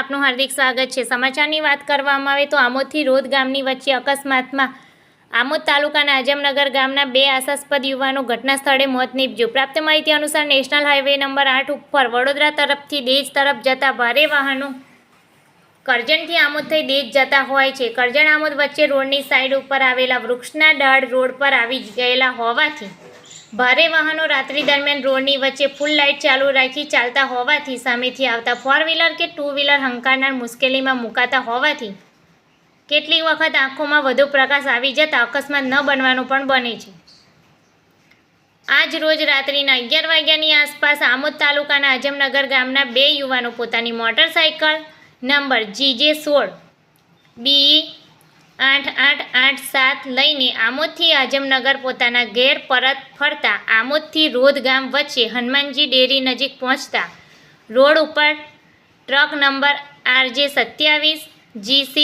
આપનું હાર્દિક સ્વાગત છે। સમાચારની વાત કરવામાં આવે તો આમોદથી રોદ ગામની વચ્ચે અકસ્માતમાં આમોદ તાલુકાના આઝમનગર ગામના 2 આશાસ્પદ યુવાનો ઘટના સ્થળે મોત નીપજ્યું। પ્રાપ્ત માહિતી અનુસાર નેશનલ હાઈવે નંબર 8 ઉપર વડોદરા તરફથી દેજ તરફ જતા ભારે વાહનો કરજણથી આમોદ થઈ દેજ જતા હોય છે। કરજણ આમોદ વચ્ચે રોડની સાઈડ ઉપર આવેલા વૃક્ષના ડાળ રોડ પર આવી ગયેલા હોવાથી ભારે વાહનો રાત્રિ દરમિયાન રોડની વચ્ચે ફૂલ લાઇટ ચાલુ રાખી ચાલતા હોવાથી સામેથી આવતા 4 વ્હીલર કે 2 વ્હીલર હંકારનાર મુશ્કેલીમાં મુકાતા હોવાથી કેટલીક વખત આંખોમાં વધુ પ્રકાશ આવી જતા અકસ્માત ન બનવાનું પણ બને છે। આજ રોજ રાત્રિના 11 વાગ્યાની આસપાસ આમોદ તાલુકાના આઝમનગર ગામના 2 યુવાનો પોતાની મોટરસાઇકલ નંબર GJ16 BE8887 લઈને આમોદથી આઝમનગર પોતાના ઘેર પરત ફરતા આમોદથી રોદ ગામ વચ્ચે હનુમાનજી ડેરી નજીક પહોંચતા રોડ ઉપર truck number RJ27 GC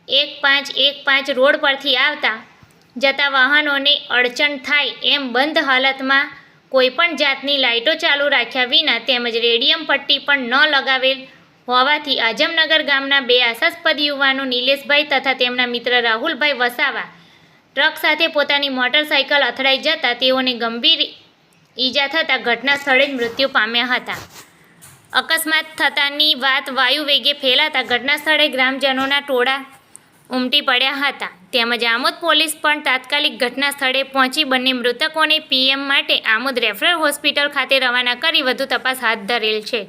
1515 road પરથી આવતા જતા વાહનોને અડચણ થાય એમ બંધ હાલતમાં કોઈપણ જાતની લાઇટો ચાલુ રાખ્યા વિના તેમજ રેડિયમ પટ્ટી પણ ન લગાવેલ હોવાથી આઝમનગર ગામના 2 આશાસ્પદ યુવાનો નિલેશભાઈ તથા તેમના મિત્ર રાહુલભાઈ વસાવા ટ્રક સાથે પોતાની મોટરસાઇકલ અથડાઈ જતા તેઓને ગંભીર ઈજા થતાં ઘટના સ્થળે જ મૃત્યુ પામ્યા હતા। અકસ્માત થતાની વાત વાયુ વેગે ફેલાતા ઘટના સ્થળે ગ્રામજનોના ટોળા ઉમટી પડ્યા હતા તેમજ આમોદ પોલીસ પણ તાત્કાલિક ઘટના સ્થળે પહોંચી બંને મૃતકોને PM માટે આમોદ રેફરલ હોસ્પિટલ ખાતે રવાના કરી વધુ તપાસ હાથ ધરેલ છે।